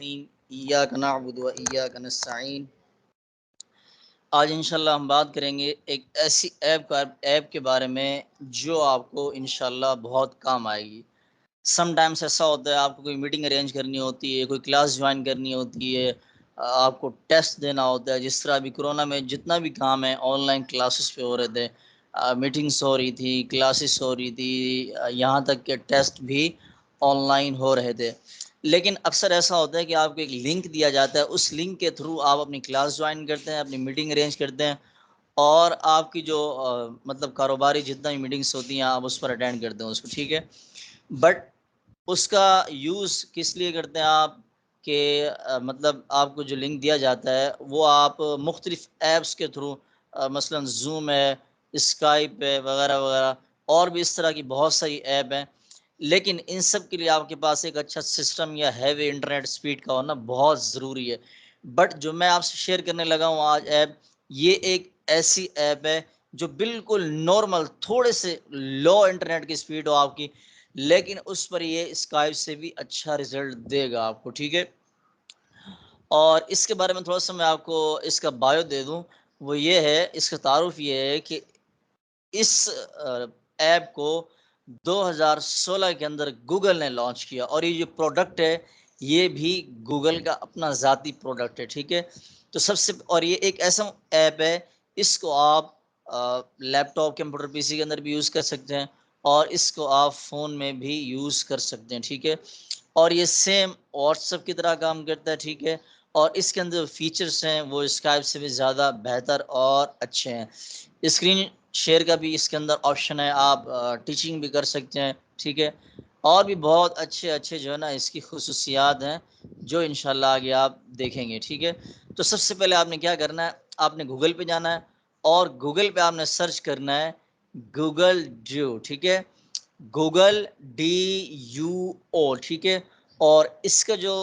इय्याक नअबुदु व इय्याक नस्तईन। आज इंशाल्लाह हम बात करेंगे एक ऐसी ऐप के बारे में जो आपको इंशाल्लाह बहुत काम आएगी। समटाइम्स ऐसा होता है, आपको कोई मीटिंग अरेंज करनी होती है, कोई क्लास ज्वाइन करनी होती है, आपको टेस्ट देना होता है। जिस तरह अभी कोरोना में जितना भी काम है ऑनलाइन क्लासेस पे हो रहे थे, मीटिंग्स हो रही थी, क्लासेस हो रही थी, यहाँ तक के टेस्ट भी ऑनलाइन हो रहे थे। लेकिन अक्सर ऐसा होता है कि आपको एक लिंक दिया जाता है, उस लिंक के थ्रू आप अपनी क्लास ज्वाइन करते हैं, अपनी मीटिंग अरेंज करते हैं और आपकी जो मतलब कारोबारी जितना भी मीटिंग्स होती हैं आप उस पर अटेंड करते हैं उसको, ठीक है। बट उसका यूज़ किस लिए करते हैं आप कि मतलब आपको जो लिंक दिया जाता है वो आप मुख्तलिफ़ ऐप्स के थ्रू मसलन ज़ूम है, स्काइप है, वगैरह वगैरह और भी इस तरह की बहुत सारी ऐप हैं। लेकिन इन सब के लिए आपके पास एक अच्छा सिस्टम या हैवी इंटरनेट स्पीड का होना बहुत ज़रूरी है। बट जो मैं आपसे शेयर करने लगा हूँ आज ऐप, ये एक ऐसी ऐप है जो बिल्कुल नॉर्मल थोड़े से लो इंटरनेट की स्पीड हो आपकी, लेकिन उस पर ये स्काइप से भी अच्छा रिज़ल्ट देगा आपको, ठीक है। और इसके बारे में थोड़ा-सा मैं आपको इसका बायो दे दूँ, वो ये है, इसका तारुफ़ ये है कि इस ऐप को 2016 के अंदर गूगल ने लॉन्च किया और ये जो प्रोडक्ट है, ये भी गूगल का अपना ज़ाती प्रोडक्ट है, ठीक है। तो सबसे और ये एक ऐसा ऐप है, इसको आप लैपटॉप, कंप्यूटर, पीसी के अंदर भी यूज़ कर सकते हैं और इसको आप फ़ोन में भी यूज़ कर सकते हैं, ठीक है। और ये सेम व्हाट्सएप की तरह काम करता है, ठीक है। और इसके अंदर जो फ़ीचर्स हैं, वो स्काइप से भी ज़्यादा बेहतर और अच्छे हैं। स्क्रीन शेयर का भी इसके अंदर ऑप्शन है, आप टीचिंग भी कर सकते हैं, ठीक है। और भी बहुत अच्छे-अच्छे जो है ना इसकी ख़ुसूसियात हैं, जो इंशाल्लाह आगे आप देखेंगे, ठीक है। तो सबसे पहले आपने क्या करना है, आपने गूगल पे जाना है और गूगल पे आपने सर्च करना है गूगल ड्यू, ठीक है। गूगल DUO, ठीक है। और इसका जो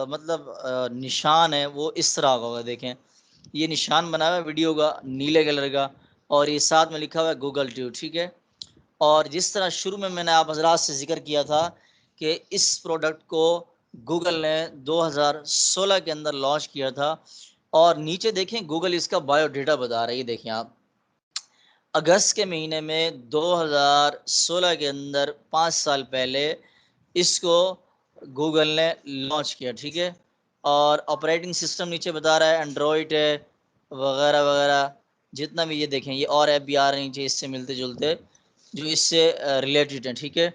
मतलब निशान है वो इस तरह का होगा, देखें ये निशान बना हुआ है वीडियो का नीले कलर का और ये साथ में लिखा हुआ है गूगल ड्यू, ठीक है। और जिस तरह शुरू में मैंने आप हज़रात से ज़िक्र किया था कि इस प्रोडक्ट को गूगल ने 2016 के अंदर लॉन्च किया था और नीचे देखें गूगल इसका बायोडाटा बता रही है, देखें आप अगस्त के महीने में 2016 के अंदर 5 साल पहले इसको गूगल ने लॉन्च किया, ठीक है। और ऑपरेटिंग सिस्टम नीचे बता रहा है एंड्रॉयड है, वगैरह वगैरह जितना भी ये देखें ये और ऐप भी आ रहे हैं नीचे इससे मिलते-जुलते जो इससे रिलेटेड हैं, ठीक है।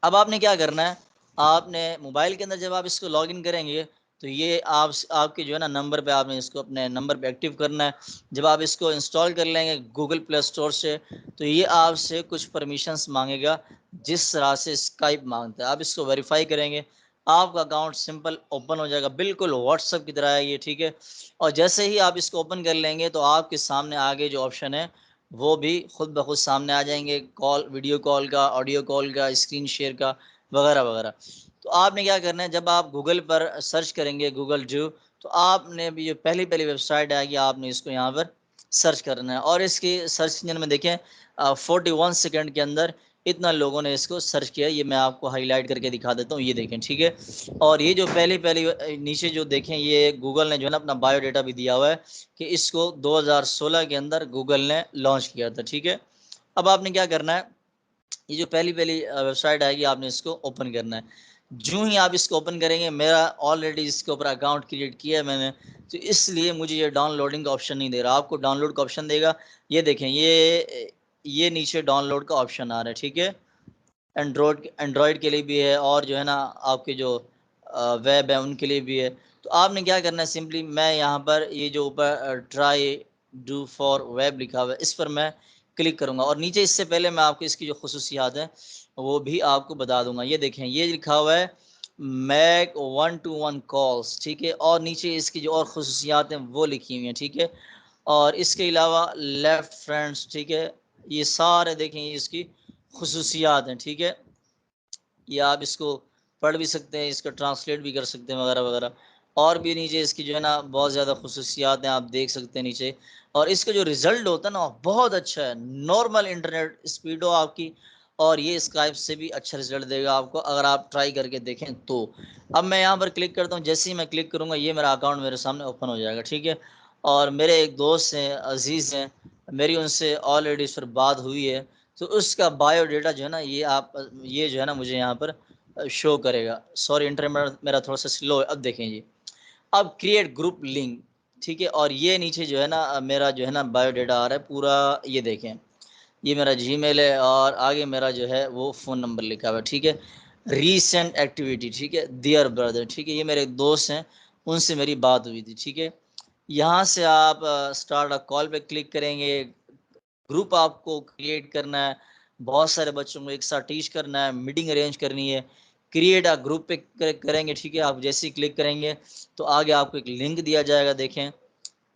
अब आपने क्या करना है, आपने मोबाइल के अंदर जब आप इसको लॉगिन करेंगे तो ये आपके जो है ना नंबर पे आपने इसको अपने नंबर पे एक्टिव करना है। जब आप इसको इंस्टॉल कर लेंगे गूगल प्ले स्टोर से तो ये आपसे कुछ परमिशंस मांगेगा, जिस तरह से स्काइप मांगता है। आप इसको वेरीफाई करेंगे, आपका अकाउंट सिंपल ओपन हो जाएगा, बिल्कुल व्हाट्सएप की तरह है ये, ठीक है। और जैसे ही आप इसको ओपन कर लेंगे तो आपके सामने आगे जो ऑप्शन है वो भी खुद ब खुद सामने आ जाएँगे, कॉल, वीडियो कॉल का, ऑडियो कॉल का, स्क्रीन शेयर का, वगैरह वगैरह। तो आपने क्या करना है, जब आप गूगल पर सर्च करेंगे गूगल ड्यू तो आपने भी जो पहली वेबसाइट आएगी आपने इसको यहाँ पर सर्च करना है और इसकी सर्च इंजन में देखें 41 सेकंड के अंदर इतना लोगों ने इसको सर्च किया। ये मैं आपको हाईलाइट करके दिखा देता हूँ, ये देखें, ठीक है। और ये जो पहली नीचे जो देखें ये गूगल ने जो है ना अपना बायोडाटा भी दिया हुआ है कि इसको 2016 के अंदर गूगल ने लॉन्च किया था, ठीक है। अब आपने क्या करना है, ये जो पहली वेबसाइट आएगी आपने इसको ओपन करना है। जूँ ही आप इसको ओपन करेंगे, मेरा ऑलरेडी इसके ऊपर अकाउंट क्रिएट किया है मैंने, तो इसलिए मुझे ये डाउनलोडिंग का ऑप्शन नहीं दे रहा, आपको डाउनलोड का ऑप्शन देगा। ये देखें ये नीचे डाउनलोड का ऑप्शन आ रहा है, ठीक है। एंड्रॉयड के लिए भी है और जो है ना आपके जो वेब है उनके लिए भी है। तो आपने क्या करना है, सिंपली मैं यहाँ पर ये जो ऊपर ट्राई डू फॉर वेब लिखा हुआ है इस पर मैं क्लिक करूँगा और नीचे इससे पहले मैं आपको इसकी जो खसूसियात हैं वो भी आपको बता दूँगा। ये देखें ये लिखा हुआ है मैक 1 to 1 कॉल्स, ठीक है। और नीचे इसकी जो और खसूसियात हैं वो लिखी हुई हैं, ठीक है। और इसके अलावा लेफ्ट फ्रेंड्स, ठीक है। ये सारे देखें ये इसकी खसूसियात हैं, ठीक है। ये आप इसको पढ़ भी सकते हैं, इसका ट्रांसलेट भी कर सकते हैं, वगैरह वगैरह। और भी नीचे इसकी जो है ना बहुत ज़्यादा खसूसियात हैं, आप देख सकते हैं नीचे। और इसका जो रिज़ल्ट होता है ना बहुत अच्छा है, नॉर्मल इंटरनेट स्पीड हो आपकी और ये स्काइप से भी अच्छा रिजल्ट देगा आपको अगर आप ट्राई करके देखें तो। अब मैं यहाँ पर क्लिक करता हूँ, जैसे ही मैं क्लिक करूँगा ये मेरा अकाउंट मेरे सामने ओपन हो जाएगा, ठीक है। और मेरे एक दोस्त हैं, अजीज़ हैं, मेरी उनसे ऑलरेडी इस पर बात हुई है, तो उसका बायोडाटा जो है ना ये जो है ना मुझे यहाँ पर शो करेगा। सॉरी, इंटरनेट मेरा थोड़ा सा स्लो है। अब देखें जी, अब क्रिएट ग्रुप लिंक, ठीक है। और ये नीचे जो है ना मेरा जो है ना बायोडाटा आ रहा है पूरा, ये देखें, ये मेरा जीमेल है और आगे मेरा जो है वो फ़ोन नंबर लिखा हुआ है, ठीक है। रीसेंट एक्टिविटी, ठीक है, डियर ब्रदर, ठीक है, ये मेरे एक दोस्त हैं, उनसे मेरी बात हुई थी, ठीक है। यहाँ से आप स्टार्ट अ कॉल पे क्लिक करेंगे, ग्रुप आपको क्रिएट करना है, बहुत सारे बच्चों को एक साथ टीच करना है, मीटिंग अरेंज करनी है, क्रिएट अ ग्रुप पे करेंगे, ठीक है। आप जैसे ही क्लिक करेंगे तो आगे आपको एक लिंक दिया जाएगा, देखें,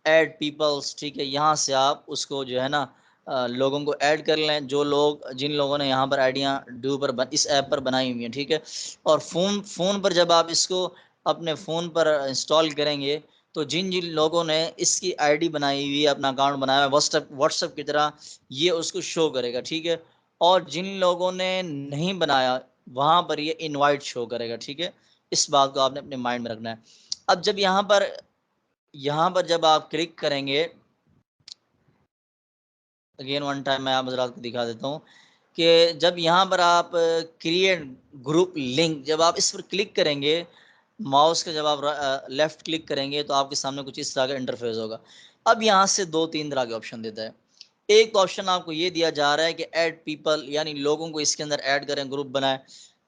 ऐड पीपल्स, ठीक है। यहाँ से आप उसको जो है ना लोगों को ऐड कर लें, जिन लोगों ने यहाँ पर आइडियाँ ड्यू पर इस ऐप पर बनाई हुई हैं, ठीक है। और फ़ोन पर जब आप इसको अपने फ़ोन पर इंस्टॉल करेंगे तो जिन जिन लोगों ने इसकी आईडी बनाई हुई है, अपना अकाउंट बनाया हुआ है व्हाट्सएप की तरह, ये उसको शो करेगा, ठीक है। और जिन लोगों ने नहीं बनाया वहाँ पर ये इनवाइट शो करेगा, ठीक है। इस बात को आपने अपने माइंड में रखना है। अब जब यहाँ पर जब आप क्लिक करेंगे, अगेन वन टाइम मैं आप हज़रात को दिखा देता हूँ कि जब यहाँ पर आप क्रिएट ग्रुप लिंक, जब आप इस पर क्लिक करेंगे, माउस का जब आप लेफ़्ट क्लिक करेंगे तो आपके सामने कुछ इस तरह का इंटरफेस होगा। अब यहाँ से 2-3 तरह के ऑप्शन देता है। एक ऑप्शन आपको ये दिया जा रहा है कि ऐड पीपल, यानी लोगों को इसके अंदर ऐड करें, ग्रुप बनाएँ।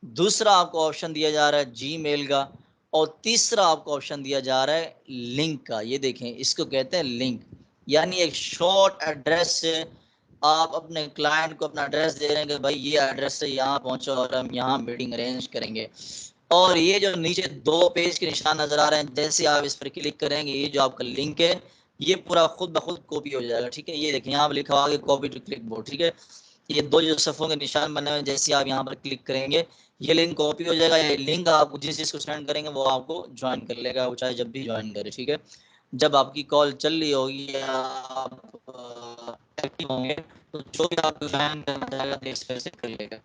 दूसरा आपको ऑप्शन दिया जा रहा है जीमेल का, और तीसरा आपको ऑप्शन दिया जा रहा है लिंक का। ये देखें, इसको कहते हैं लिंक, यानी एक शॉर्ट एड्रेस से आप अपने क्लाइंट को अपना एड्रेस दे रहे हैं कि भाई ये एड्रेस से यहाँ पहुँचो और हम यहाँ मीटिंग अरेंज करेंगे। और ये जो नीचे 2 पेज के निशान नज़र आ रहे हैं, जैसे आप इस पर क्लिक करेंगे, ये जो आपका लिंक है, ये पूरा खुद ब खुद कॉपी हो जाएगा, ठीक है। ये देखिए यहाँ पे लिखा हुआ है कॉपी टू क्लिक बोर्ड, ठीक है। ये 2 जो सफ़ों के निशान बने हुए हैं, जैसे आप यहाँ पर क्लिक करेंगे, ये लिंक कॉपी हो जाएगा। ये लिंक आप जिस जिसको सेंड करेंगे वो आपको ज्वाइन कर लेगा, वो चाहे जब भी ज्वाइन करे, ठीक है। जब आपकी कॉल चल रही होगी या आप एक्टिव होंगे, तो जो भी आपको ज्वाइन करना चाहेगा तो इस तरह से कर लेगा।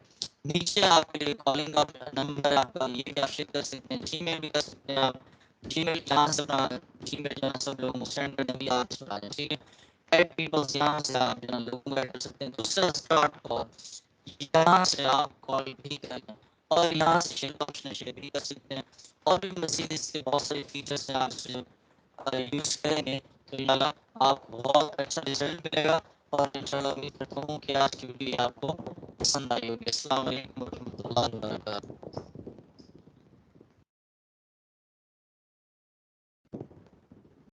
नीचे आपके लिए कॉलिंग का नंबर आपका, ये भी आप चेक कर सकते हैं। जीमेल भी कर सकते हैं आप, जीमेल जहाँ से अपना जीमेल जहाँ सब लोगों को सेंड करने भी आप आ जाए, ठीक है। ऐड पीपल्स, यहाँ से आप जो है लोगों को ऐड कर सकते हैं। दूसरा स्टार्ट कॉल, यहाँ से आप कॉल भी करें और यहाँ से शेयर ऑप्शन शेयर भी कर सकते हैं। और भी मज़ीद इसके बहुत सारे फीचर्स हैं, आप इसे यूज़ करेंगे तो इंशाल्लाह आपको बहुत अच्छा रिजल्ट मिलेगा। और इंशाल्लाह उम्मीद करता हूँ कि आज की वीडियो आपको पसंद आई होगी। अस्सलाम वालेकुम warahmatullahi wabarakatuh।